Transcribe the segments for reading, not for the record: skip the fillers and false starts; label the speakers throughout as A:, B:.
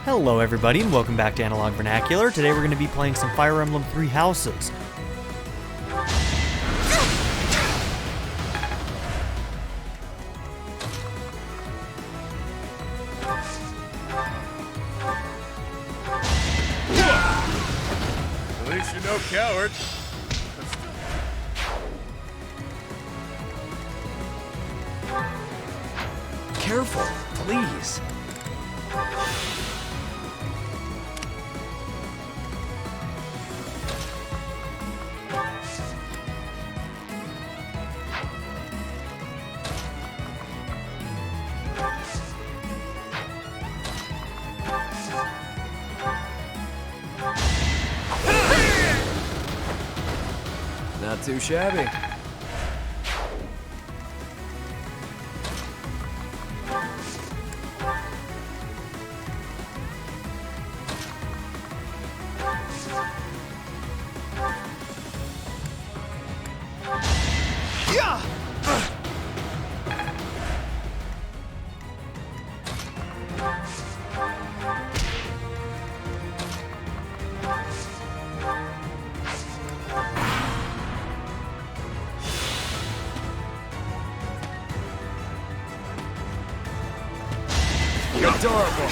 A: Hello everybody and welcome back to Analog Vernacular. Today we're going to be playing some Fire Emblem Three Houses.
B: At least you're no coward.
C: Careful, please. Not too shabby. Adorable.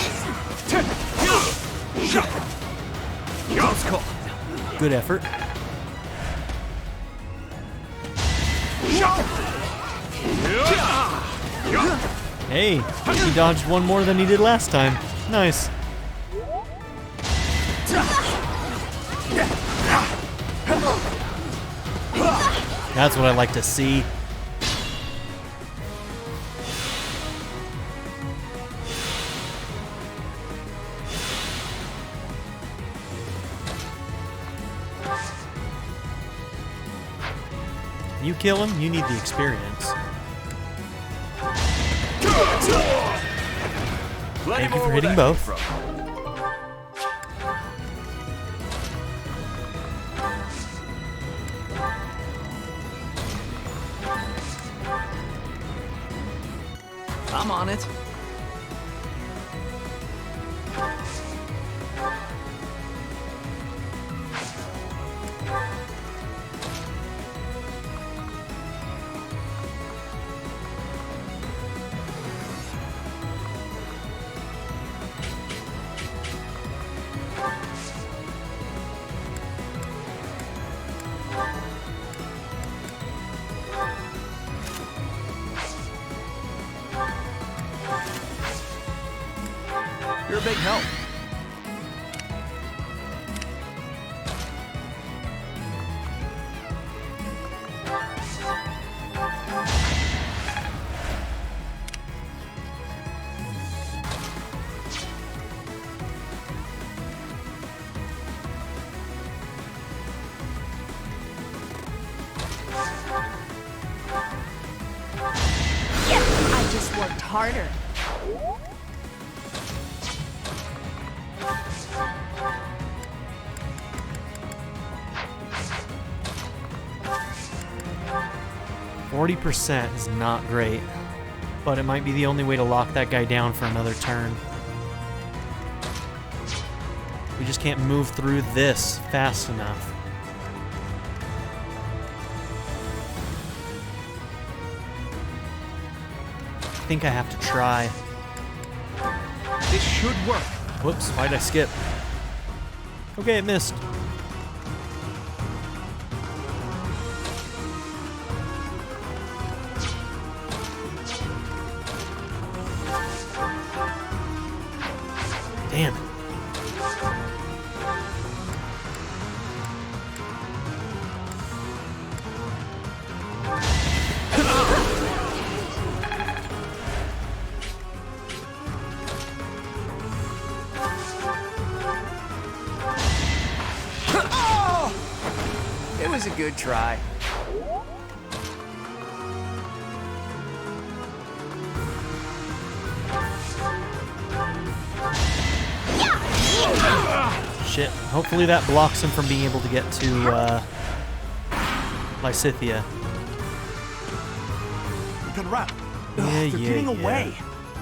C: Close call.
A: Good effort. Hey, he dodged one more than he did last time. Nice. That's what I like to see. You kill him, you need the experience. Thank you for hitting both.
C: I'm on it. You're a big help.
D: I just worked harder.
A: %40 is not great, but it might be the only way to lock that guy down for another turn. We just can't move through this fast enough. I think I have to try.
C: This should work.
A: Whoops, why'd I skip? Okay, it missed. Damn it.
C: It was a good try.
A: Shit. Hopefully that blocks him from being able to get to Lysithea.
E: Good run.
A: Yeah,
E: They're
A: yeah,
E: getting
A: yeah.
E: away.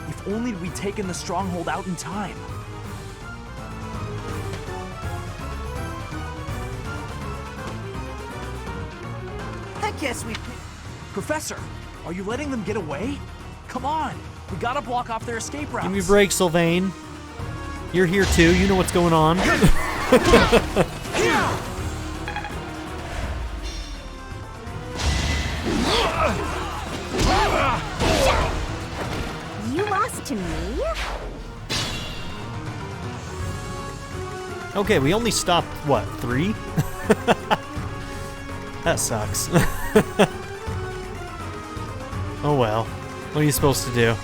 E: If only we'd taken the stronghold out in time.
C: guess we... Professor, are you letting them get away? Come on, we gotta block off their escape routes.
A: Give me a break, Sylvain. You're here too. You know what's going on.
D: You lost to me?
A: Okay, we only stopped, what, 3? That sucks. Oh well. What are you supposed to do?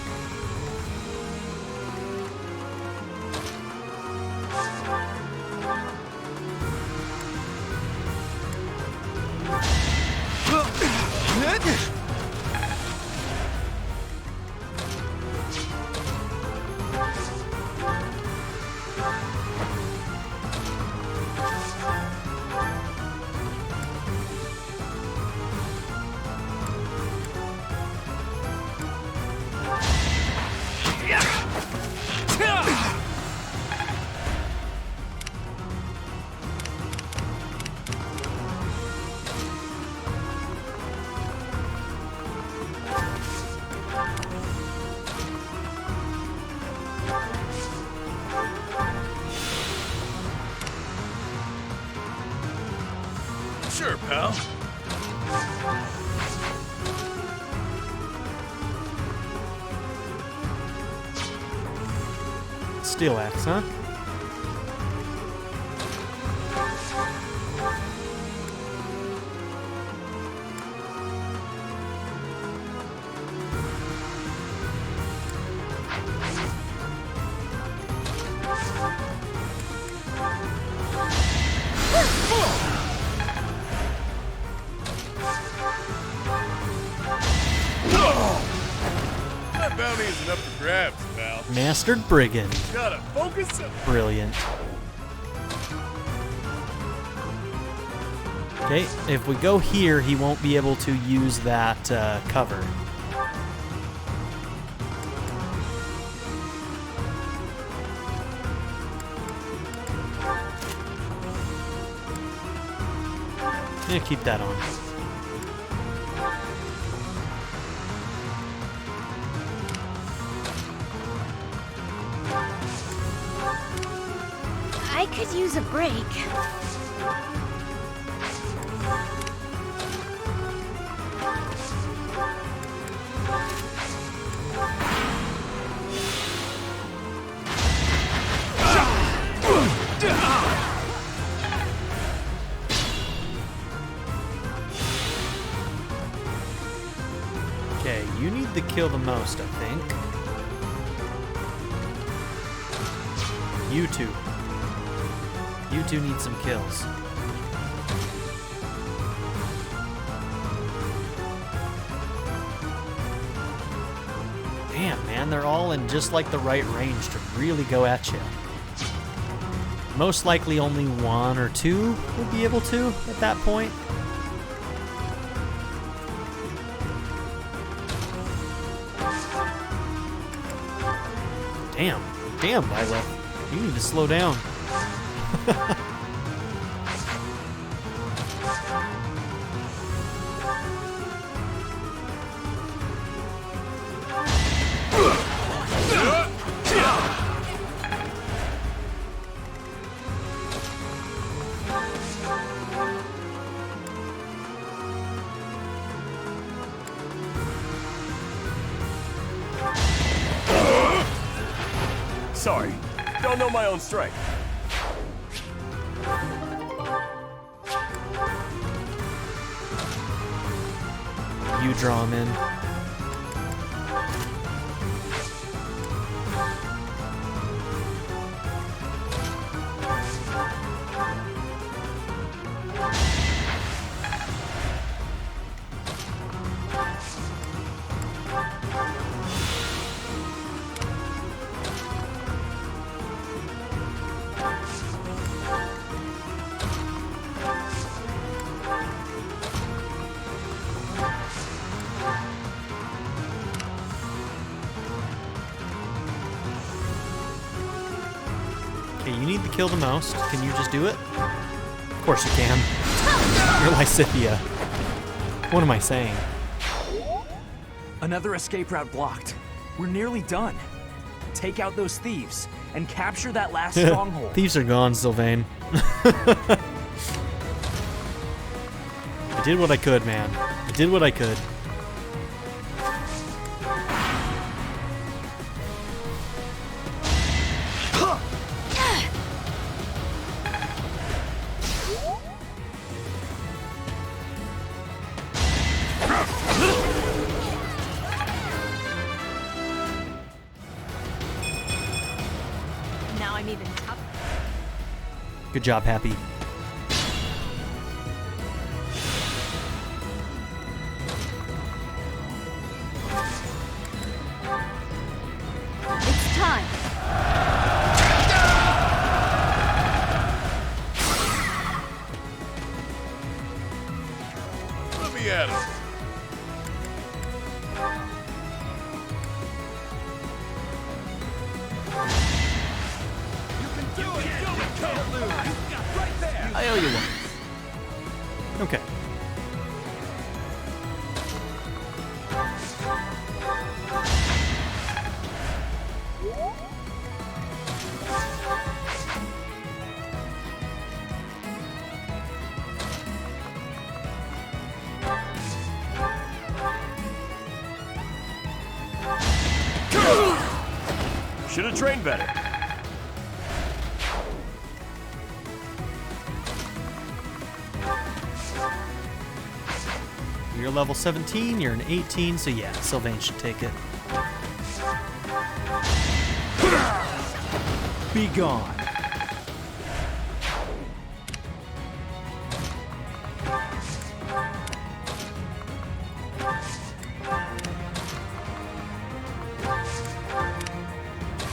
B: Sure, pal.
A: Steel axe, huh?
B: That bounty isn't up for grabs, pal.
A: Mastered Brigand.
B: Gotta focus up.
A: Brilliant. Okay, if we go here, he won't be able to use that cover. Yeah, keep that on.
D: I could use a break.
A: Okay, you need to kill the most, I think. You two. You two need some kills. Damn, man, they're all in just like the right range to really go at you. Most likely only 1 or 2 will be able to at that point. Damn, Byleth. You need to slow down.
B: Sorry, don't know my own strength.
A: You draw him in. Okay, you need to kill the most. Can you just do it? Of course you can. You're Lysithia. What am I saying?
C: Another escape route blocked. We're nearly done. Take out those thieves and capture that last stronghold.
A: Thieves are gone, Sylvain. I did what I could, man. I did what I could.
D: Now I'm even tougher.
A: Good job, Happy.
D: It's time.
B: Let me at him.
C: I owe you one.
A: Okay.
B: Should have trained better.
A: You're level 17, you're an 18, so yeah, Sylvain should take it.
C: Be gone.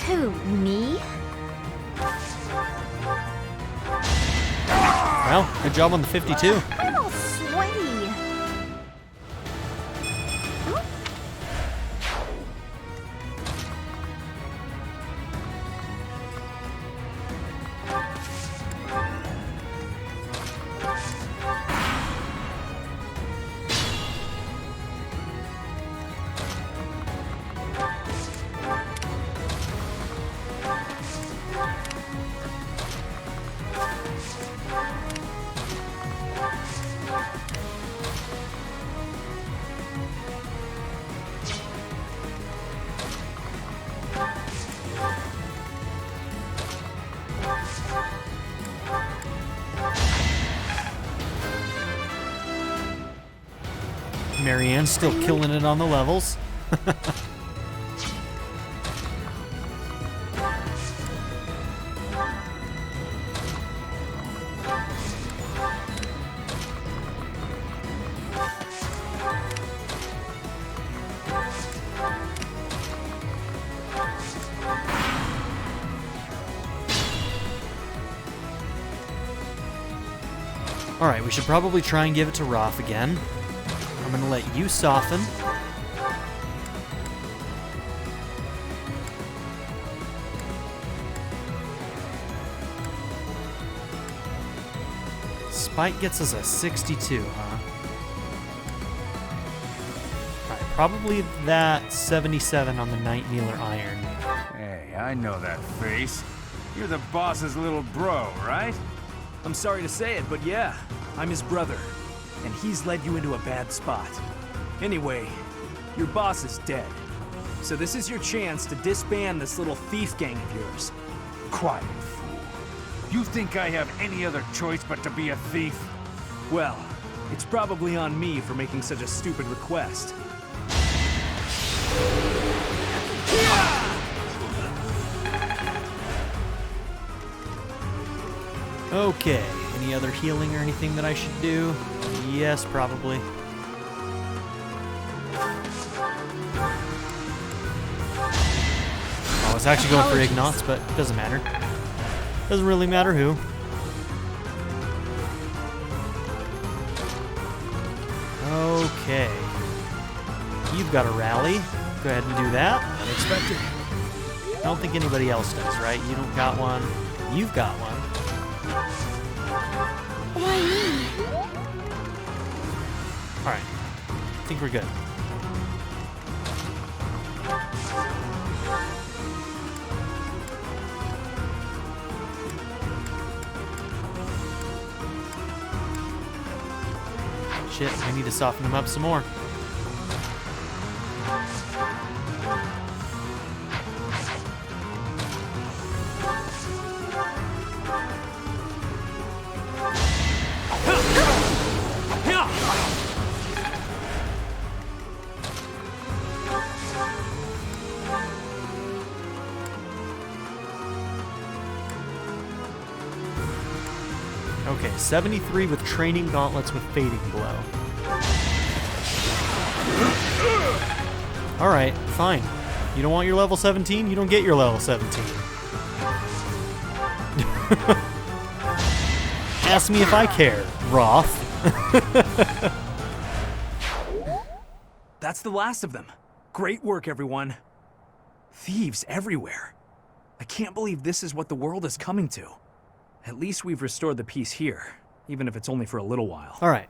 D: Who, me?
A: Well, good job on the 52.
D: I'm all sweaty.
A: Marianne's still killing it on the levels. Alright, we should probably try and give it to Roth again. I'm gonna let you soften. Spike gets us a 62, huh? Alright, probably that 77 on the Night Kneeler Iron.
E: Hey, I know that face. You're the boss's little bro, right?
C: I'm sorry to say it, but yeah, I'm his brother. And he's led you into a bad spot. Anyway, your boss is dead. So this is your chance to disband this little thief gang of yours.
E: Quiet, fool. You think I have any other choice but to be a thief?
C: Well, it's probably on me for making such a stupid request.
A: Okay, any other healing or anything that I should do? Yes, probably. I was actually going for Ignatz, but it doesn't matter. Doesn't really matter who. Okay. You've got a rally. Go ahead and do that.
C: Unexpected.
A: I don't think anybody else does, right? You don't got one. You've got one.
D: Why me?
A: Alright. I think we're good. Shit, I need to soften him up some more. Okay, 73 with training gauntlets with fading blow. Alright, fine. You don't want your level 17? You don't get your level 17. Ask me if I care, Roth.
C: That's the last of them. Great work, everyone. Thieves everywhere. I can't believe this is what the world is coming to. At least we've restored the peace here, even if it's only for a little while.
A: Alright.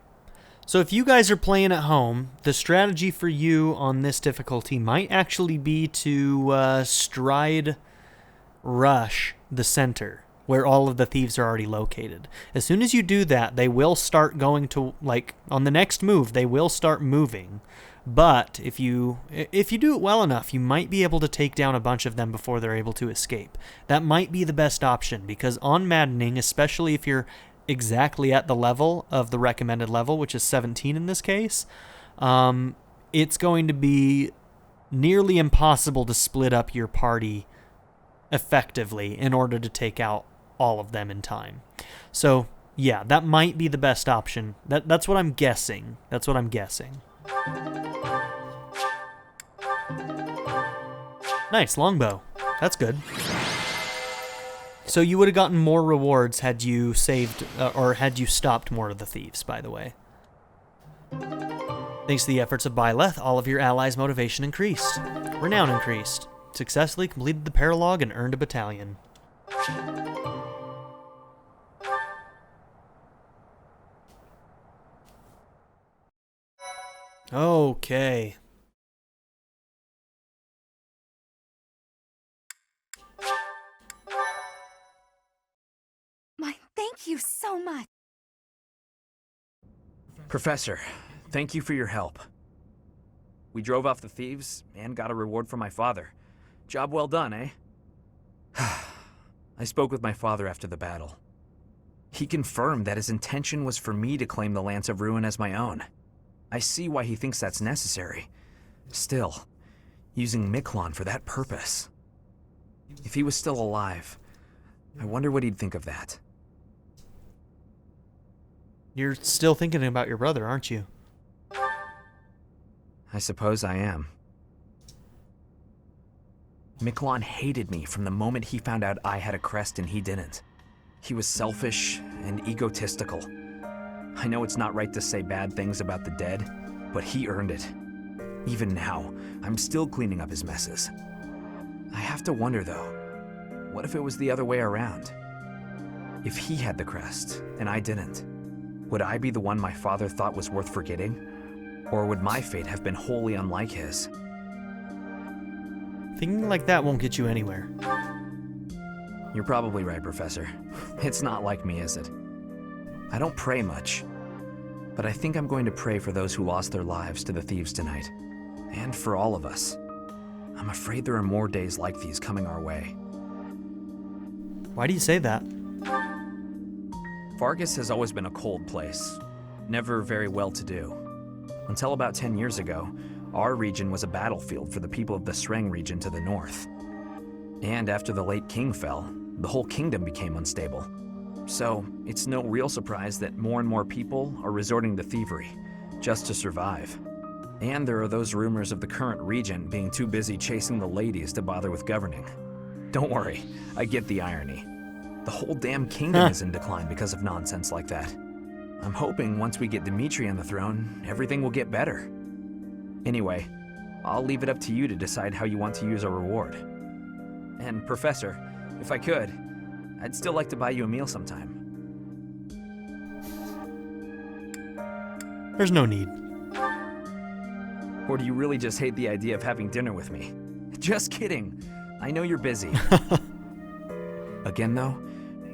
A: So if you guys are playing at home, the strategy for you on this difficulty might actually be to stride rush the center, where all of the thieves are already located. As soon as you do that, they will start going to, like, on the next move, they will start moving. But if you do it well enough, you might be able to take down a bunch of them before they're able to escape. That might be the best option, because on Maddening, especially if you're exactly at the level of the recommended level, which is 17 in this case, it's going to be nearly impossible to split up your party effectively in order to take out all of them in time. So, yeah, that might be the best option. That's what I'm guessing. That's what I'm guessing. Nice, longbow. That's good. So you would have gotten more rewards had you saved, or had you stopped more of the thieves, by the way. Thanks to the efforts of Byleth, all of your allies' motivation increased. Renown increased. Successfully completed the Paralogue and earned a battalion. Okay.
D: My, thank you so much.
C: Professor, thank you for your help. We drove off the thieves and got a reward from my father. Job well done, eh? I spoke with my father after the battle. He confirmed that his intention was for me to claim the Lance of Ruin as my own. I see why he thinks that's necessary. Still, using Miklon for that purpose. If he was still alive, I wonder what he'd think of that.
A: You're still thinking about your brother, aren't you?
C: I suppose I am. Miklon hated me from the moment he found out I had a crest and he didn't. He was selfish and egotistical. I know it's not right to say bad things about the dead, but he earned it. Even now, I'm still cleaning up his messes. I have to wonder, though, what if it was the other way around? If he had the crest and I didn't, would I be the one my father thought was worth forgetting? Or would my fate have been wholly unlike his?
A: Thinking like that won't get you anywhere.
C: You're probably right, Professor. It's not like me, is it? I don't pray much, but I think I'm going to pray for those who lost their lives to the thieves tonight. And for all of us. I'm afraid there are more days like these coming our way.
A: Why do you say that?
C: Vargas has always been a cold place, never very well-to-do. Until about 10 years ago, our region was a battlefield for the people of the Sreng region to the north. And after the late king fell, the whole kingdom became unstable. So, it's no real surprise that more and more people are resorting to thievery, just to survive. And there are those rumors of the current regent being too busy chasing the ladies to bother with governing. Don't worry, I get the irony. The whole damn kingdom is in decline because of nonsense like that. I'm hoping once we get Dimitri on the throne, everything will get better. Anyway, I'll leave it up to you to decide how you want to use our reward. And Professor, if I could, I'd still like to buy you a meal sometime.
A: There's no need.
C: Or do you really just hate the idea of having dinner with me? Just kidding. I know you're busy. Again, though,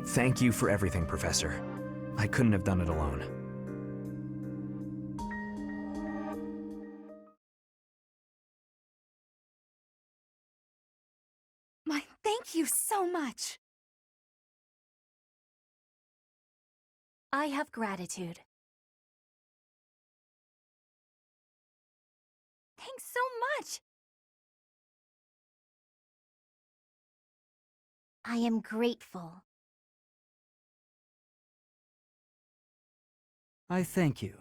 C: thank you for everything, Professor. I couldn't have done it alone.
D: My, thank you so much. I have gratitude. Thanks so much. I am grateful.
E: I thank you.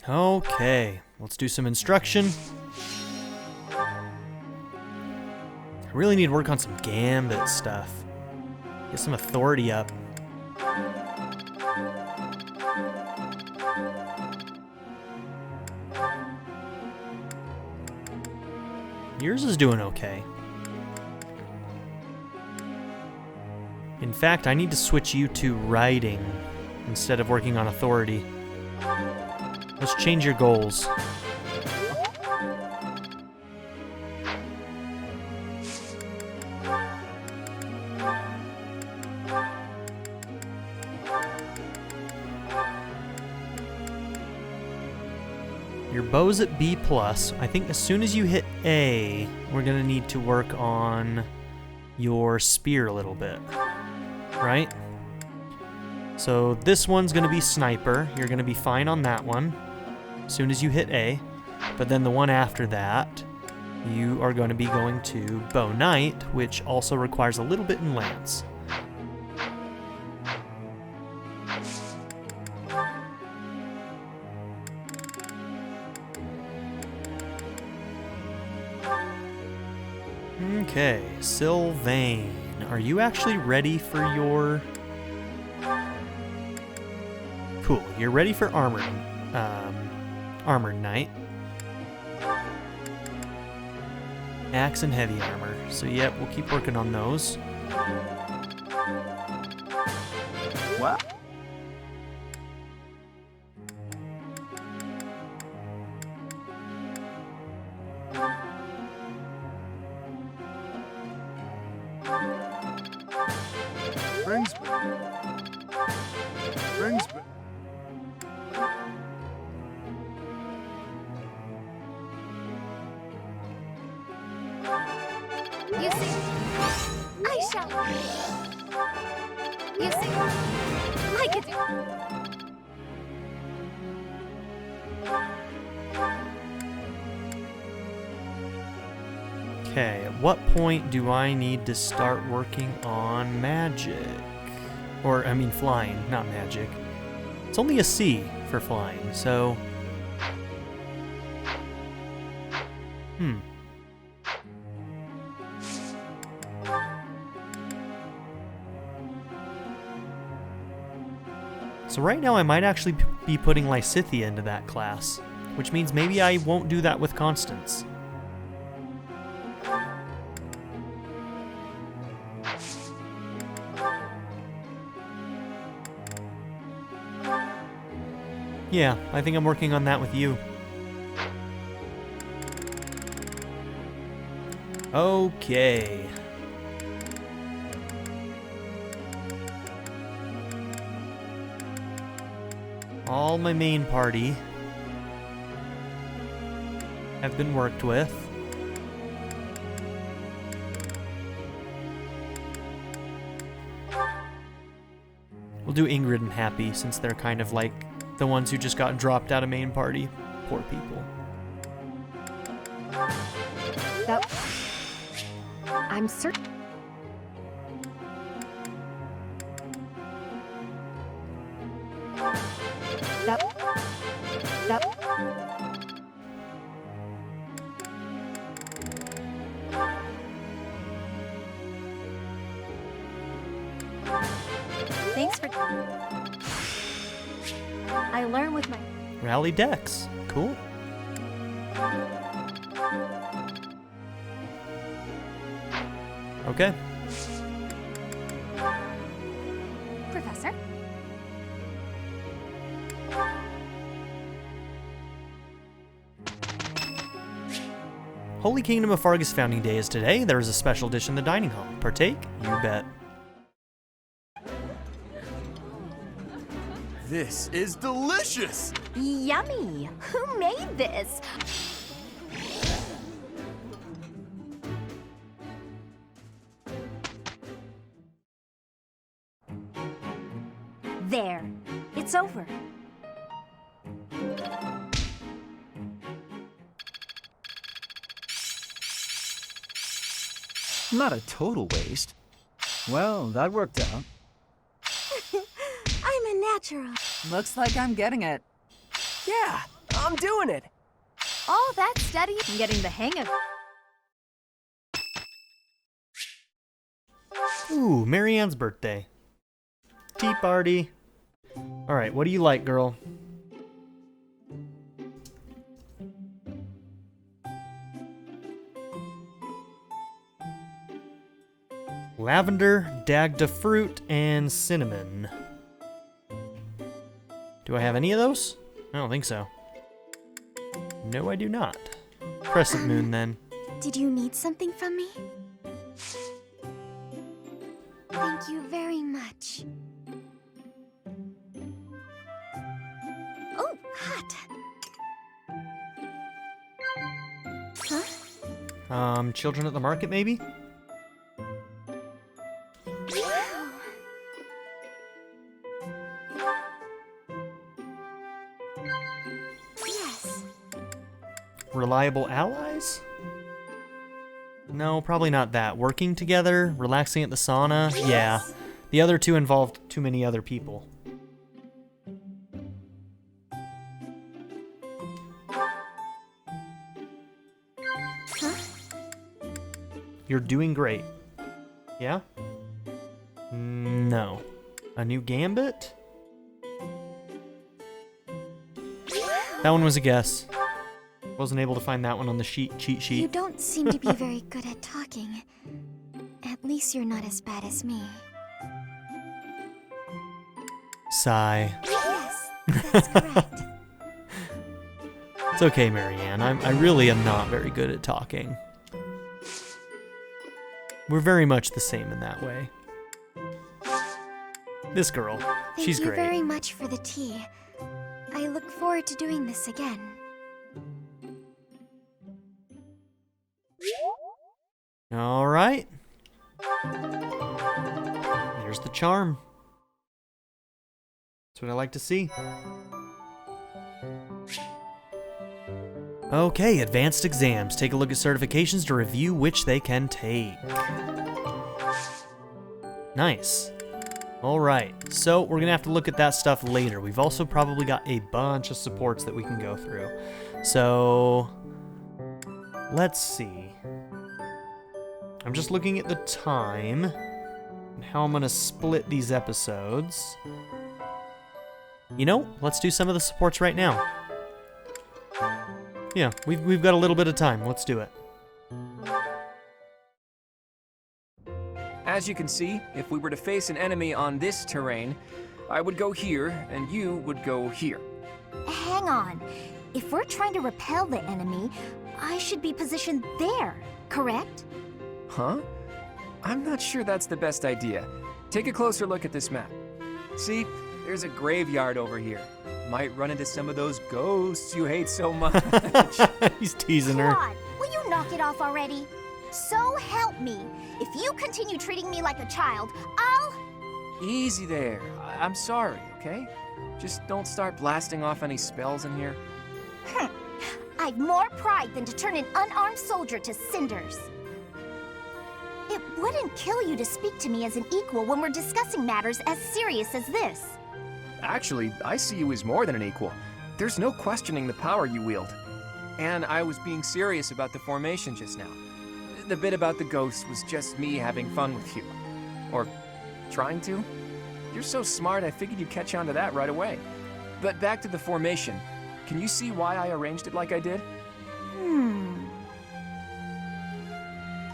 A: Okay, let's do some instruction. I really need to work on some gambit stuff. Get some authority up. Yours is doing okay. In fact, I need to switch you to writing instead of working on authority. Let's change your goals. Your bow's at B+. I think as soon as you hit A, we're gonna need to work on your spear a little bit. Right? So this one's gonna be sniper. You're gonna be fine on that one as soon as you hit A. But then the one after that, you are going to be going to bow knight, which also requires a little bit in lance. Okay, Sylvain, are you actually ready for your... Cool, you're ready for armored knight. Axe and heavy armor. So yep, we'll keep working on those.
C: What?
B: Bringsby.
D: You see, I shall. You see, I could do.
A: Okay, at what point do I need to start working on magic? Or, I mean flying, not magic. It's only a C for flying, so... So right now I might actually be putting Lysithia into that class, which means maybe I won't do that with Constance. Yeah, I think I'm working on that with you. Okay. All my main party have been worked with. We'll do Ingrid and Happy since they're kind of like the ones who just got dropped out of main party. Poor people.
D: That I'm certain. That Thanks for. I learn with my.
A: Rally Dex. Cool. Okay.
D: Professor?
A: Holy Kingdom of Fargus Founding Day is today. There is a special dish in the dining hall. Partake? You bet.
B: This is delicious!
D: Yummy! Who made this? There. It's over.
C: Not a total waste. Well, that worked out.
D: I'm a natural.
F: Looks like I'm getting it.
G: Yeah, I'm doing it.
D: All that study and getting the hang of.
A: Ooh, Marianne's birthday. Tea party. Alright, what do you like, girl? Lavender, Dagda fruit, and cinnamon. Do I have any of those? I don't think so. No, I do not. Crescent moon, then.
D: Did you need something from me? Thank you very much. Oh, hot. Huh?
A: Children at the market, maybe?
D: Yes.
A: Reliable allies? No, probably not that. Working together? Relaxing at the sauna? Yeah. The other two involved too many other people.
D: Huh?
A: You're doing great. Yeah? No. A new gambit? That one was a guess. Wasn't able to find that one on the cheat
D: You
A: sheet.
D: don't seem to be very good at talking. At least you're not as bad as me.
A: Sigh.
D: Yes, that's correct.
A: It's okay, Marianne. I really am not very good at talking. We're very much the same in that way. This girl, she's
D: Thank you
A: great.
D: very much for the tea. I look forward to doing this again.
A: All right. There's the charm. That's what I like to see. Okay, advanced exams. Take a look at certifications to review which they can take. Nice. All right, so we're gonna have to look at that stuff later. We've also probably got a bunch of supports that we can go through. So, let's see. I'm just looking at the time and how I'm gonna split these episodes. You know, let's do some of the supports right now. Yeah, we've got a little bit of time. Let's do it.
G: As you can see, if we were to face an enemy on this terrain, I would go here, and you would go here.
D: Hang on. If we're trying to repel the enemy, I should be positioned there, correct?
G: Huh? I'm not sure that's the best idea. Take a closer look at this map. See, there's a graveyard over here. Might run into some of those ghosts you hate so much.
A: He's teasing her.
D: Claude, will you knock it off already? So help me. If you continue treating me like a child, I'll...
G: Easy there. I'm sorry, okay? Just don't start blasting off any spells in here.
D: I've more pride than to turn an unarmed soldier to cinders. It wouldn't kill you to speak to me as an equal when we're discussing matters as serious as this.
G: Actually, I see you as more than an equal. There's no questioning the power you wield. And I was being serious about the formation just now. The bit about the ghosts was just me having fun with you. Or trying to. You're so smart, I figured you'd catch on to that right away. But back to the formation. Can you see why I arranged it like I did?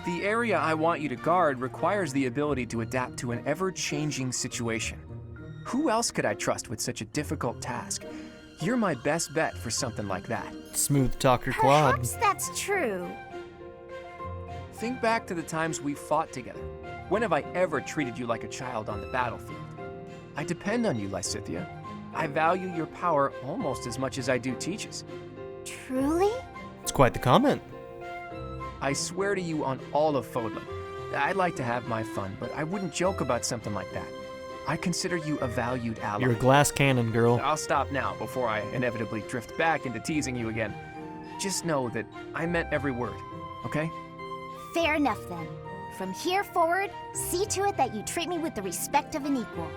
G: The area I want you to guard requires the ability to adapt to an ever-changing situation. Who else could I trust with such a difficult task? You're my best bet for something like that.
A: Smooth talker Claude.
D: Perhaps that's true.
G: think back to the times we fought together. When have I ever treated you like a child on the battlefield? I depend on you, Lysithea. I value your power almost as much as I do Teach's.
D: Truly?
A: It's quite the comment.
G: I swear to you on all of Fodlan, I'd like to have my fun, but I wouldn't joke about something like that. I consider you a valued ally.
A: You're a glass cannon, girl.
G: I'll stop now before I inevitably drift back into teasing you again. Just know that I meant every word, okay?
D: Fair enough then. From here forward, see to it that you treat me with the respect of an equal.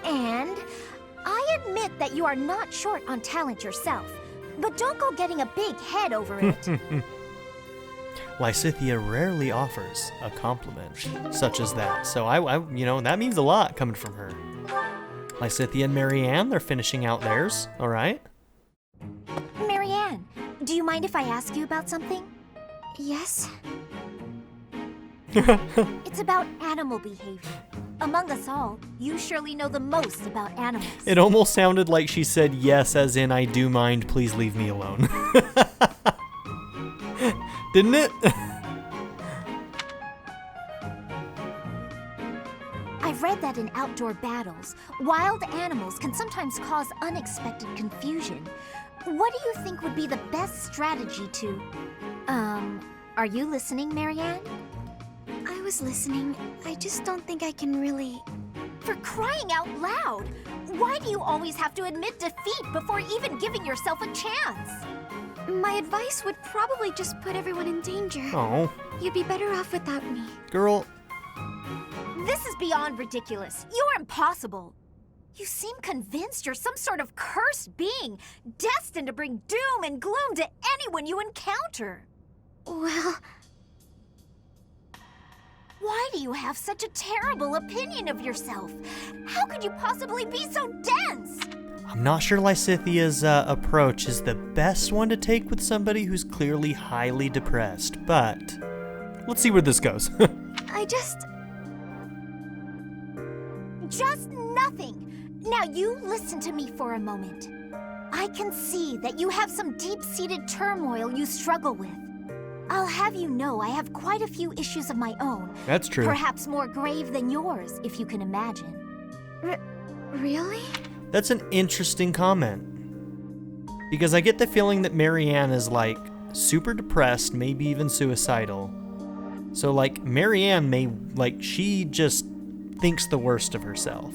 D: And I admit that you are not short on talent yourself, but don't go getting a big head over it.
A: Lysithea rarely offers a compliment such as that, so I that means a lot coming from her. Lysithea and Marianne, they're finishing out theirs, all right?
D: Marianne, do you mind if I ask you about something? Yes. It's about animal behavior. Among us all, you surely know the most about animals.
A: It almost sounded like she said yes, as in I do mind, please leave me alone. Didn't it?
D: I've read that in outdoor battles, wild animals can sometimes cause unexpected confusion. What do you think would be the best strategy to... are you listening, Marianne?
H: I was listening. I just don't think I can really...
D: For crying out loud! Why do you always have to admit defeat before even giving yourself a chance?
H: My advice would probably just put everyone in danger.
A: Oh.
H: You'd be better off without me.
A: Girl.
D: This is beyond ridiculous. You're impossible. You seem convinced you're some sort of cursed being, destined to bring doom and gloom to anyone you encounter.
H: Well...
D: Why do you have such a terrible opinion of yourself? How could you possibly be so dense?
A: I'm not sure Lysithea's approach is the best one to take with somebody who's clearly highly depressed, but let's see where this goes.
D: Just nothing. Now you listen to me for a moment. I can see that you have some deep-seated turmoil you struggle with. I'll have you know I have quite a few issues of my own.
A: That's true.
D: Perhaps more grave than yours, if you can imagine.
H: Really?
A: That's an interesting comment. Because I get the feeling that Marianne is like super depressed, maybe even suicidal. So like Marianne she just thinks the worst of herself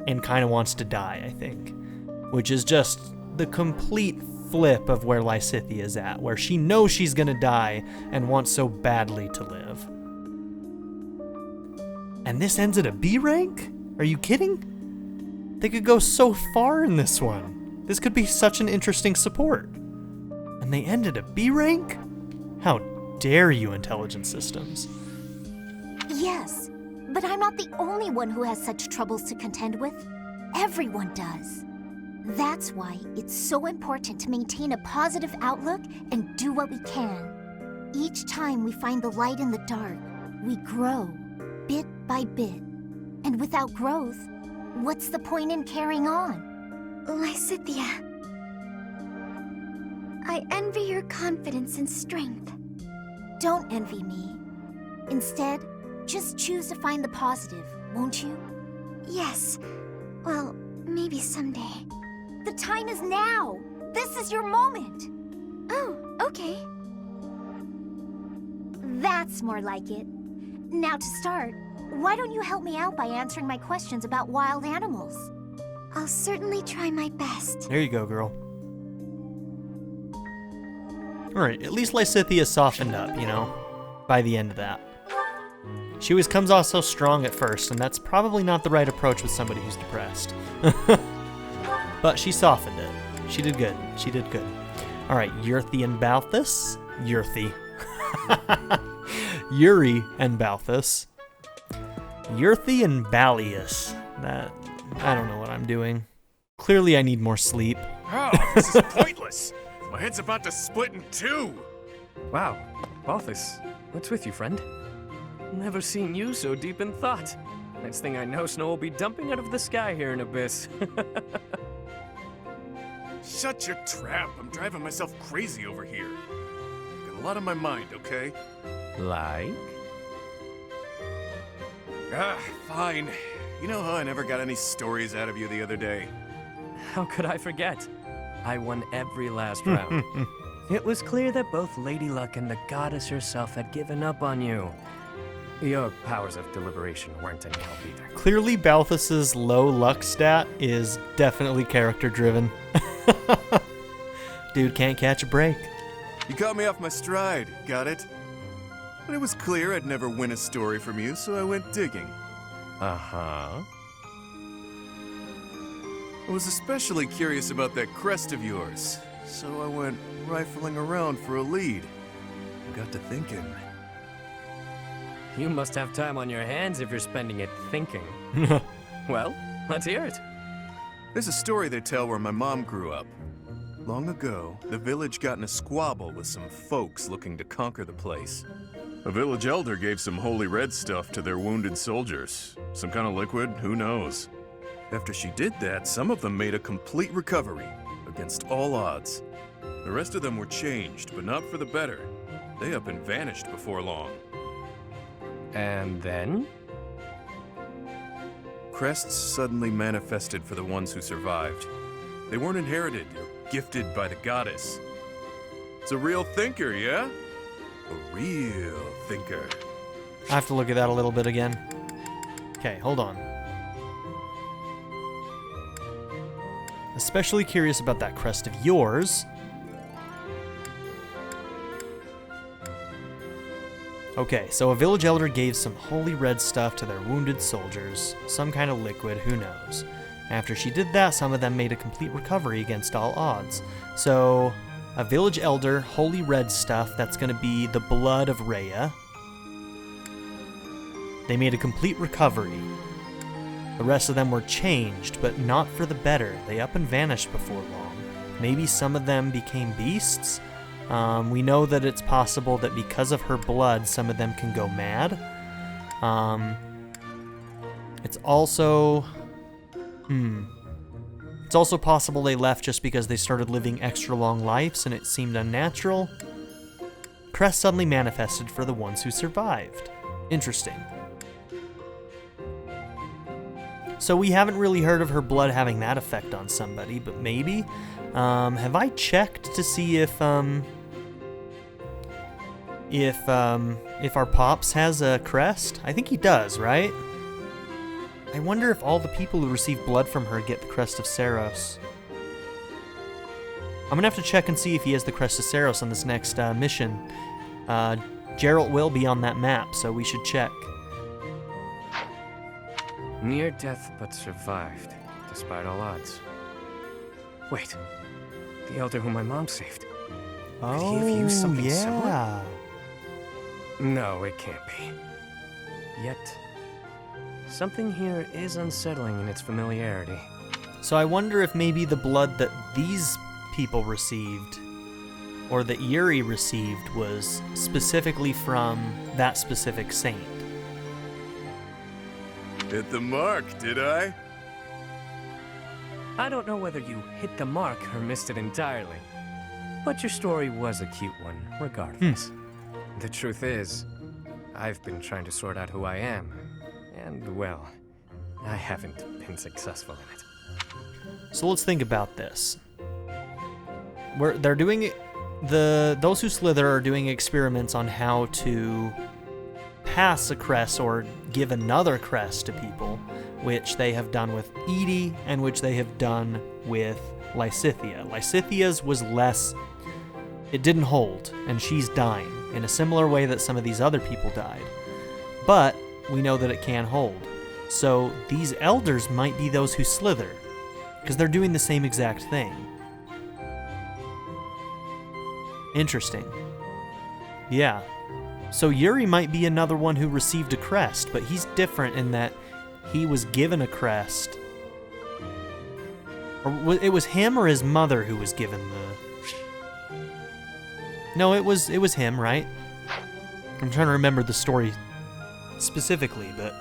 A: and kind of wants to die, I think. Which is just the complete flip of where Lysithea is at, where she knows she's gonna die and wants so badly to live. And this ends at a B rank? Are you kidding? They could go so far in this one. This could be such an interesting support. And they end at a B rank? How dare you, intelligence systems?
D: Yes, but I'm not the only one who has such troubles to contend with. Everyone does. That's why it's so important to maintain a positive outlook and do what we can. Each time we find the light in the dark, we grow, bit by bit. And without growth, what's the point in carrying on?
H: Lysithea, I envy your confidence and strength.
D: Don't envy me. Instead, just choose to find the positive, won't you?
H: Yes. Well, maybe someday.
D: The time is now! This is your moment!
H: Oh, okay.
D: That's more like it. Now to start, why don't you help me out by answering my questions about wild animals?
H: I'll certainly try my best.
A: There you go, girl. Alright, at least Lysithea softened up, by the end of that. She always comes off so strong at first, and that's probably not the right approach with somebody who's depressed. But she softened it. She did good. She did good. Alright, Yurthi and Balthus. Yurthi. Yuri and Balthus. Yurthi and Balius. I don't know what I'm doing. Clearly I need more sleep.
B: Oh, this is pointless. My head's about to split in two.
C: Wow, Balthus, what's with you, friend? Never seen you so deep in thought. Next thing I know, snow will be dumping out of the sky here in Abyss.
B: Shut your trap. I'm driving myself crazy over here. Got a lot on my mind, okay?
I: Like?
B: Fine. You know how I never got any stories out of you the other day?
I: How could I forget? I won every last round. It was clear that both Lady Luck and the goddess herself had given up on you. Your powers of deliberation weren't any help either.
A: Clearly, Balthus's low luck stat is definitely character-driven. Dude can't catch a break.
B: You caught me off my stride, got it? But it was clear I'd never win a story from you, so I went digging.
I: Uh-huh.
B: I was especially curious about that crest of yours, so I went rifling around for a lead. I got to thinking.
I: You must have time on your hands if you're spending it thinking. Well, let's hear it.
B: There's a story they tell where my mom grew up. Long ago, the village got in a squabble with some folks looking to conquer the place. A village elder gave some holy red stuff to their wounded soldiers. Some kind of liquid, who knows? After she did that, some of them made a complete recovery, against all odds. The rest of them were changed, but not for the better. They up and vanished before long.
I: And then?
B: Crests suddenly manifested for the ones who survived. They weren't inherited or gifted by the goddess. It's a real thinker, yeah? A real thinker.
A: I have to look at that a little bit again. Okay, hold on. Especially curious about that crest of yours. Okay, so a village elder gave some holy red stuff to their wounded soldiers. Some kind of liquid, who knows. After she did that, some of them made a complete recovery against all odds. So, a village elder, holy red stuff, that's going to be the blood of Rhea. They made a complete recovery. The rest of them were changed, but not for the better. They up and vanished before long. Maybe some of them became beasts? We know that it's possible that because of her blood, some of them can go mad. It's also... It's also possible they left just because they started living extra long lives and it seemed unnatural. Crest suddenly manifested for the ones who survived. Interesting. So we haven't really heard of her blood having that effect on somebody, but maybe. Have I checked to see if our Pops has a crest? I think he does, right? I wonder if all the people who receive blood from her get the Crest of Saros. I'm gonna have to check and see if he has the Crest of Saros on this next mission. Geralt will be on that map, so we should check.
I: Near death but survived, despite all odds. Wait, the elder whom my mom saved. Could he have used something similar? No, it can't be. Yet, something here is unsettling in its familiarity.
A: So I wonder if maybe the blood that these people received, or that Yuri received, was specifically from that specific saint.
B: Hit the mark, did I?
I: I don't know whether you hit the mark or missed it entirely, but your story was a cute one, regardless. The truth is, I've been trying to sort out who I am, and, well, I haven't been successful in it.
A: So let's think about this. They're doing those who slither are doing experiments on how to pass a crest or give another crest to people, which they have done with Edie and which they have done with Lysithea. Lysithia's was less, it didn't hold, and she's dying in a similar way that some of these other people died. But we know that it can hold. So these elders might be those who slither, because they're doing the same exact thing. Interesting. Yeah. So Yuri might be another one who received a crest, but he's different in that he was given a crest. Or it was him or his mother who was given the... No, it was him, right? I'm trying to remember the story specifically, but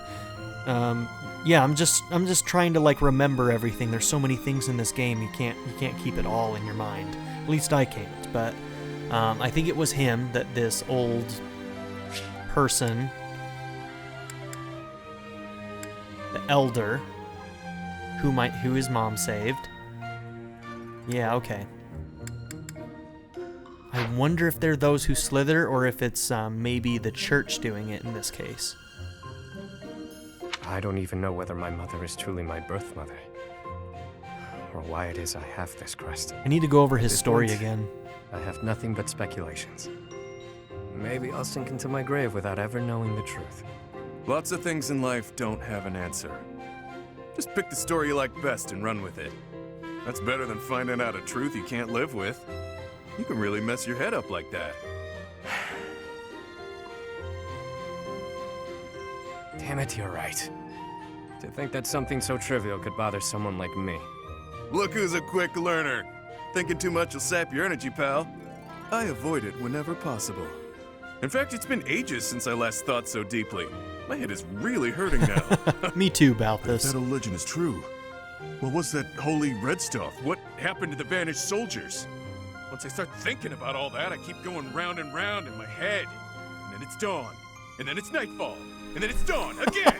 A: yeah, I'm just trying to like remember everything. There's so many things in this game, you can't keep it all in your mind. At least I can't. But I think it was him that this old person, the elder, who his mom saved. Yeah, okay. I wonder if they're those who slither, or if it's maybe the church doing it in this case.
I: I don't even know whether my mother is truly my birth mother, or why it is I have this crest.
A: I need to go over his
I: This
A: story
I: point,
A: again.
I: I have nothing but speculations. Maybe I'll sink into my grave without ever knowing the truth.
B: Lots of things in life don't have an answer. Just pick the story you like best and run with it. That's better than finding out a truth you can't live with. You can really mess your head up like that.
I: Damn it, you're right. To think that something so trivial could bother someone like me.
B: Look who's a quick learner. Thinking too much will sap your energy, pal. I avoid it whenever possible. In fact, it's been ages since I last thought so deeply. My head is really hurting now.
A: Me too,
B: If
A: Balthus.
B: that old legend is true, well, what's that holy red stuff? What happened to the vanished soldiers? Once I start thinking about all that, I keep going round and round in my head. And then it's dawn. And then it's nightfall. And then it's dawn again.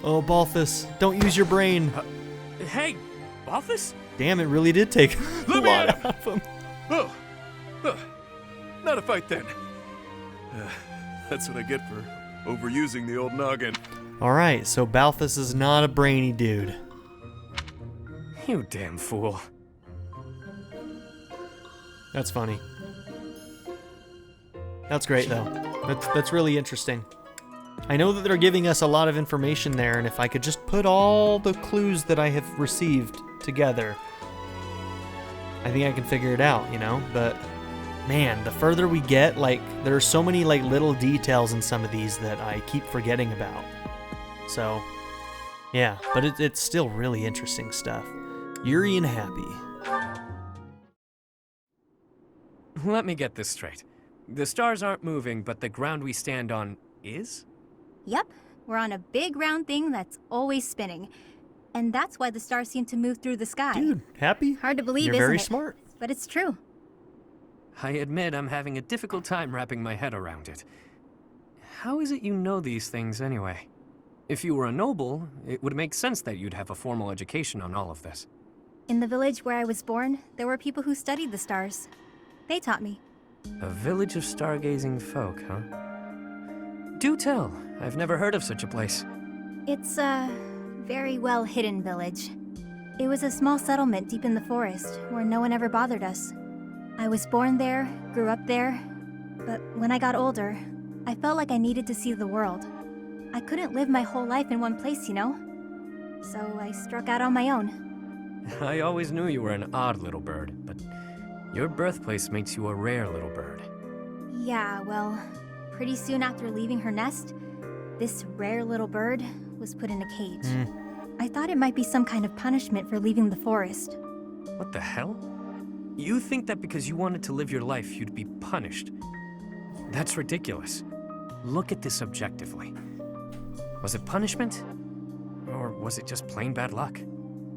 A: Oh, Balthus, don't use your brain.
C: Hey, Balthus?
A: Damn, it really did take a
B: Let me
A: lot
B: at
A: out of him.
B: Oh. Not a fight then. That's what I get for overusing the old noggin.
A: Alright, so Balthus is not a brainy dude.
I: You damn fool.
A: That's funny. That's great, though. That's really interesting. I know that they're giving us a lot of information there, and if I could just put all the clues that I have received together, I think I can figure it out, you know? But, man, the further we get, like, there are so many, like, little details in some of these that I keep forgetting about. So, yeah, but it's still really interesting stuff. Yuri and Happy.
I: Let me get this straight. The stars aren't moving, but the ground we stand on is?
J: Yep, we're on a big round thing that's always spinning. And that's why the stars seem to move through the sky.
A: Dude, Happy?
J: Hard to believe,
A: You're
J: isn't
A: very
J: it?
A: smart.
J: But it's true.
I: I admit I'm having a difficult time wrapping my head around it. How is it you know these things anyway? If you were a noble, it would make sense that you'd have a formal education on all of this.
J: In the village where I was born, there were people who studied the stars. They taught me.
I: A village of stargazing folk, huh? Do tell. I've never heard of such a place.
J: It's a very well hidden village. It was a small settlement deep in the forest where no one ever bothered us. I was born there, grew up there, but when I got older, I felt like I needed to see the world. I couldn't live my whole life in one place, you know? So I struck out on my own.
I: I always knew you were an odd little bird, but your birthplace makes you a rare little bird.
J: Yeah, well, pretty soon after leaving her nest, this rare little bird was put in a cage. I thought it might be some kind of punishment for leaving the forest.
I: What the hell? You think that because you wanted to live your life, you'd be punished? That's ridiculous. Look at this objectively. Was it punishment? Or was it just plain bad luck?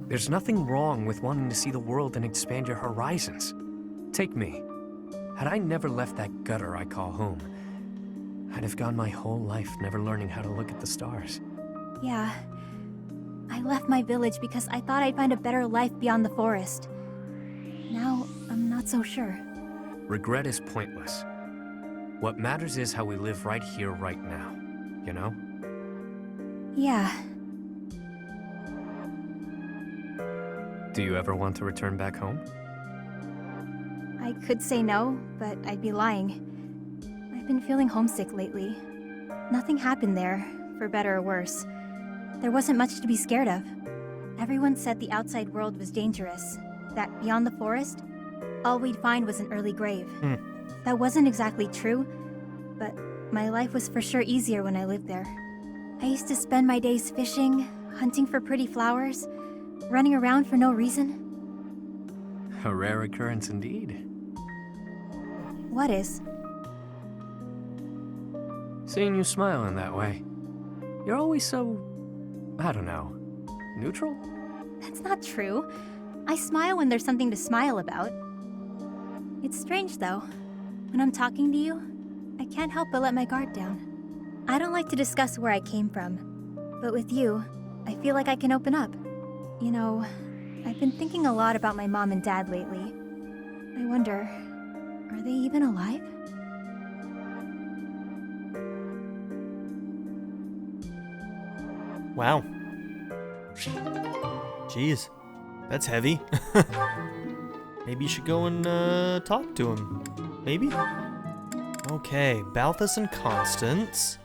I: There's nothing wrong with wanting to see the world and expand your horizons. Take me. Had I never left that gutter I call home, I'd have gone my whole life never learning how to look at the stars.
J: Yeah. I left my village because I thought I'd find a better life beyond the forest. Now, I'm not so sure.
I: Regret is pointless. What matters is how we live right here, right now. You know?
J: Yeah.
I: Do you ever want to return back home?
J: I could say no, but I'd be lying. I've been feeling homesick lately. Nothing happened there, for better or worse. There wasn't much to be scared of. Everyone said the outside world was dangerous, that beyond the forest, all we'd find was an early grave. That wasn't exactly true, but my life was for sure easier when I lived there. I used to spend my days fishing, hunting for pretty flowers, running around for no reason.
I: A rare occurrence indeed.
J: What is?
I: Seeing you smile in that way. You're always so, I don't know, neutral?
J: That's not true. I smile when there's something to smile about. It's strange, though. When I'm talking to you, I can't help but let my guard down. I don't like to discuss where I came from, but with you, I feel like I can open up. You know, I've been thinking a lot about my mom and dad lately. I wonder, are they even alive?
A: Wow. Jeez. That's heavy. Maybe you should go and talk to him. Maybe? Okay, Balthus and Constance.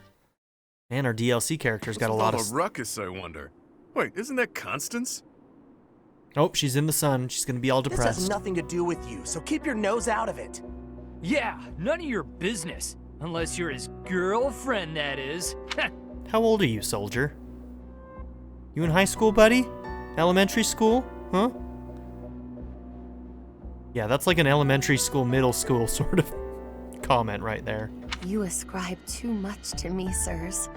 A: Man, our DLC character's got a lot of...
B: a ruckus, I wonder. Wait, isn't that Constance?
A: Oh, she's in the sun. She's gonna be all depressed.
K: This has nothing to do with you, so keep your nose out of it.
C: Yeah, none of your business. Unless you're his girlfriend, that is.
A: How old are you, soldier? You in high school, buddy? Elementary school? Huh? Yeah, that's like an elementary school, middle school sort of comment right there.
L: You ascribe too much to me, sirs.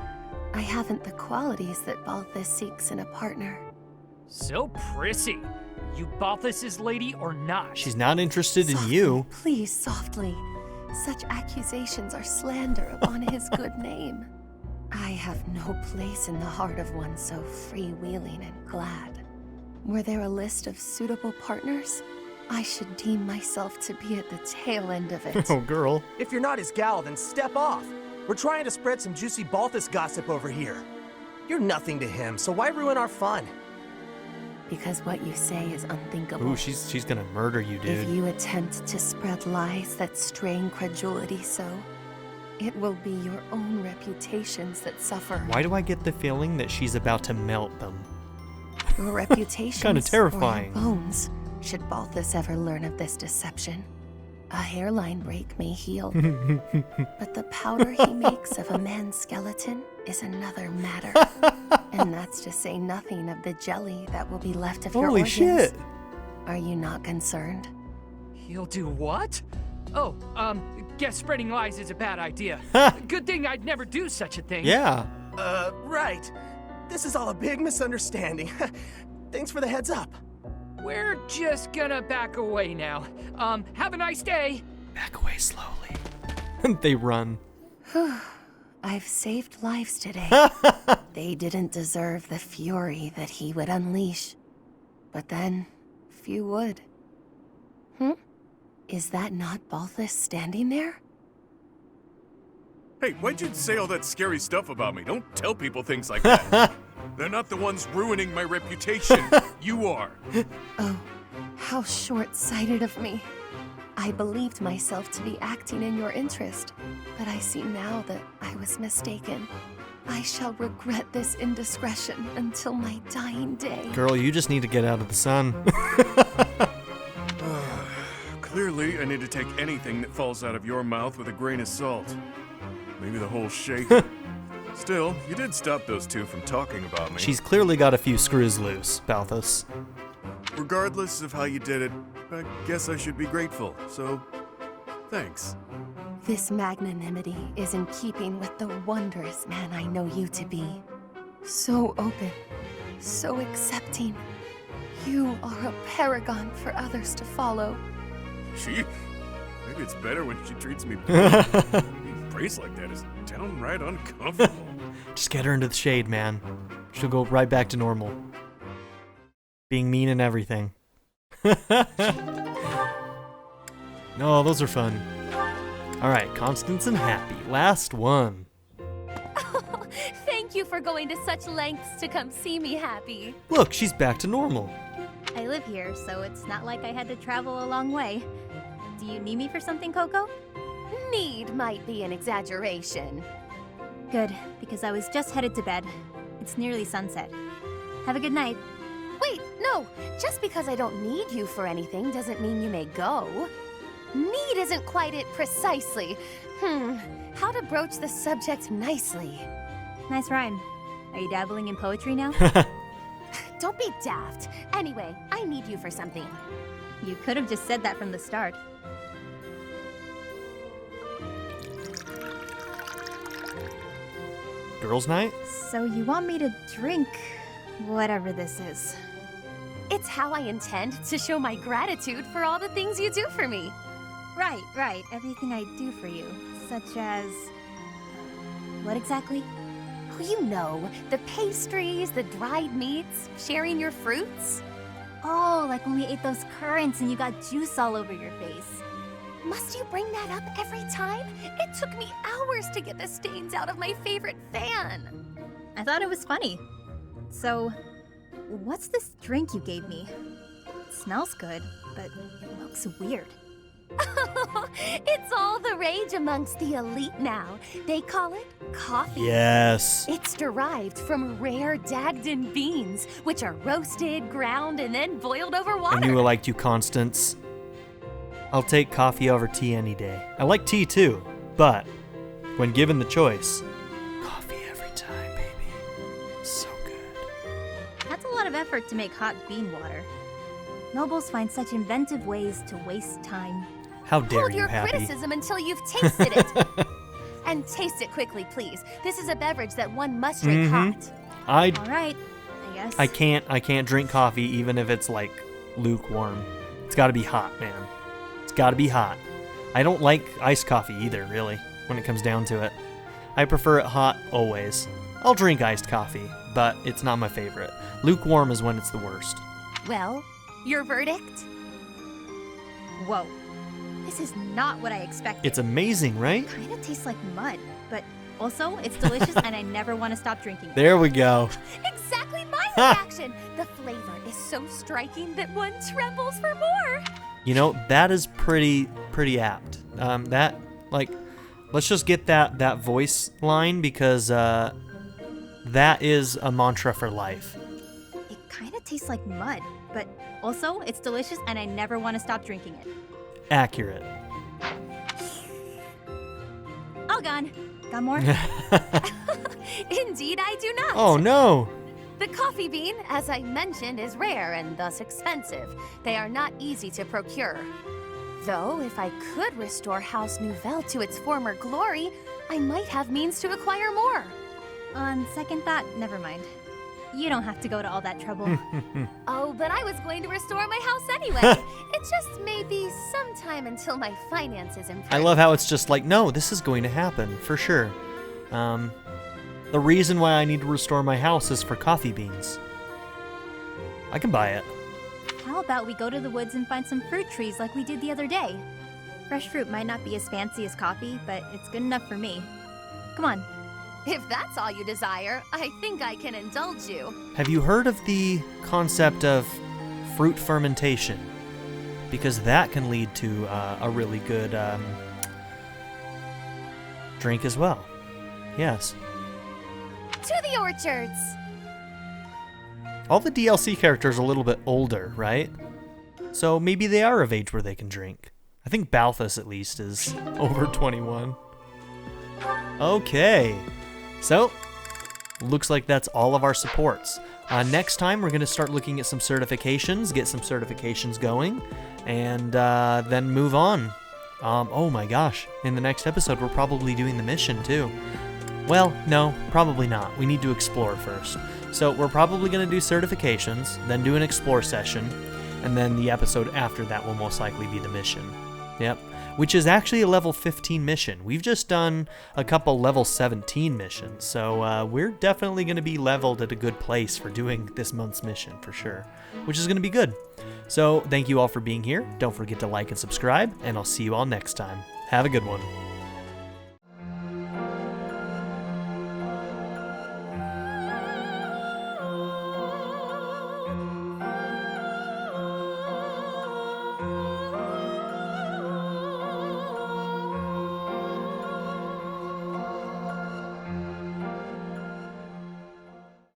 L: I haven't the qualities that Byleth seeks in a partner.
C: So prissy. You Balthus's lady or not?
A: She's not interested in
L: Softly,
A: you.
L: Please, softly. Such accusations are slander upon his good name. I have no place in the heart of one so freewheeling and glad. Were there a list of suitable partners? I should deem myself to be at the tail end of it.
A: Oh, girl.
K: If you're not his gal, then step off. We're trying to spread some juicy Balthus gossip over here. You're nothing to him, so why ruin our fun?
L: Because what you say is unthinkable.
A: Ooh, she's gonna murder you, dude.
L: If you attempt to spread lies that strain credulity so, it will be your own reputations that suffer.
A: Why do I get the feeling that she's about to melt them?
L: Your reputations
A: Kinda terrifying.
L: or your bones, should Byleth ever learn of this deception. A hairline break may heal, but the powder he makes of a man's skeleton is another matter. And that's to say nothing of the jelly that will be left of your
A: Holy
L: organs.
A: shit.
L: Are you not concerned?
C: He'll do what? Oh, guess spreading lies is a bad idea. Good thing I'd never do such a thing.
A: Yeah.
K: Right. This is all a big misunderstanding. Thanks for the heads up.
C: We're just gonna back away now. Have a nice day.
A: Back away slowly. They run.
L: I've saved lives today. They didn't deserve the fury that he would unleash. But then, few would. Is that not Byleth standing there?
B: Hey, why'd you say all that scary stuff about me? Don't tell people things like that. They're not the ones ruining my reputation. You are.
L: Oh, how short-sighted of me. I believed myself to be acting in your interest, but I see now that I was mistaken. I shall regret this indiscretion until my dying day.
A: Girl, you just need to get out of the sun.
B: Clearly, I need to take anything that falls out of your mouth with a grain of salt. Maybe the whole shake. Still, you did stop those two from talking about me.
A: She's clearly got a few screws loose, Balthus.
B: Regardless of how you did it, I guess I should be grateful, so thanks.
L: This magnanimity is in keeping with the wondrous man I know you to be. So open, so accepting. You are a paragon for others to follow.
B: Maybe it's better when she treats me Praise like that is downright uncomfortable.
A: Just get her into the shade, man. She'll go right back to normal. Being mean and everything. No, those are fun. Alright, Constance and Happy. Last one.
M: Oh, thank you for going to such lengths to come see me, Happy.
A: Look, she's back to normal.
J: I live here, so it's not like I had to travel a long way. Do you need me for something, Coco?
M: Need might be an exaggeration.
J: Good, because I was just headed to bed. It's nearly sunset. Have a good night.
M: Wait, no. Just because I don't need you for anything doesn't mean you may go. Need isn't quite it precisely. How to broach the subject nicely.
J: Nice rhyme. Are you dabbling in poetry now?
M: Don't be daft. Anyway, I need you for something.
J: You could have just said that from the start.
A: Girls' night?
J: So you want me to drink whatever this is?
M: It's how I intend to show my gratitude for all the things you do for me.
J: Right. Everything I do for you. Such as... what exactly?
M: Oh, you know, the pastries, the dried meats, sharing your fruits.
J: Oh, like when we ate those currants and you got juice all over your face.
M: Must you bring that up every time? It took me hours to get the stains out of my favorite fan.
J: I thought it was funny. So, what's this drink you gave me? It smells good, but it looks weird.
M: It's all the rage amongst the elite now. They call it coffee.
A: Yes.
M: It's derived from rare Dagden beans, which are roasted, ground, and then boiled over water.
A: I knew I liked you, Constance. I'll take coffee over tea any day. I like tea too, but when given the choice, coffee every time, baby. So good.
J: That's a lot of effort to make hot bean water. Nobles find such inventive ways to waste time.
A: How dare
M: Hold
A: you,
M: your
A: Happy?
M: criticism until you've tasted it. And taste it quickly, please. This is a beverage that one must drink hot.
J: All right, I guess.
A: I can't drink coffee even if it's like lukewarm. It's got to be hot, man. It's got to be hot. I don't like iced coffee either, really, when it comes down to it. I prefer it hot always. I'll drink iced coffee, but it's not my favorite. Lukewarm is when it's the worst.
M: Well, your verdict?
J: Whoa. This is not what I expected.
A: It's amazing, right?
J: Kind of tastes like mud, but also it's delicious and I never want to stop drinking it.
A: There we go.
M: Exactly my reaction. The flavor is so striking that one trembles for more.
A: You know, that is pretty apt. Let's just get that voice line because that is a mantra for life.
J: It kind of tastes like mud, but also it's delicious and I never want to stop drinking it.
A: Accurate.
J: All gone. Got more?
M: Indeed, I do not.
A: Oh, no.
M: The coffee bean, as I mentioned, is rare and thus expensive. They are not easy to procure. Though, if I could restore House Nouvelle to its former glory, I might have means to acquire more.
J: On second thought, never mind. You don't have to go to all that trouble.
M: Oh, but I was going to restore my house anyway. It just may be some time until my finances improve.
A: I love how it's just like, no, this is going to happen, for sure. The reason why I need to restore my house is for coffee beans. I can buy it.
J: How about we go to the woods and find some fruit trees like we did the other day? Fresh fruit might not be as fancy as coffee, but it's good enough for me. Come on.
M: If that's all you desire, I think I can indulge you.
A: Have you heard of the concept of fruit fermentation? Because that can lead to a really good drink as well. Yes.
M: To the orchards!
A: All the DLC characters are a little bit older, right? So maybe they are of age where they can drink. I think Byleth at least is over 21. Okay. So, looks like that's all of our supports. Next time, we're going to start looking at some certifications, get some certifications going, and then move on. Oh my gosh, in the next episode, we're probably doing the mission too. Well, no, probably not. We need to explore first. So we're probably going to do certifications, then do an explore session, and then the episode after that will most likely be the mission. Yep. Which is actually a level 15 mission. We've just done a couple level 17 missions, so we're definitely going to be leveled at a good place for doing this month's mission, for sure, which is going to be good. So thank you all for being here. Don't forget to like and subscribe, and I'll see you all next time. Have a good one.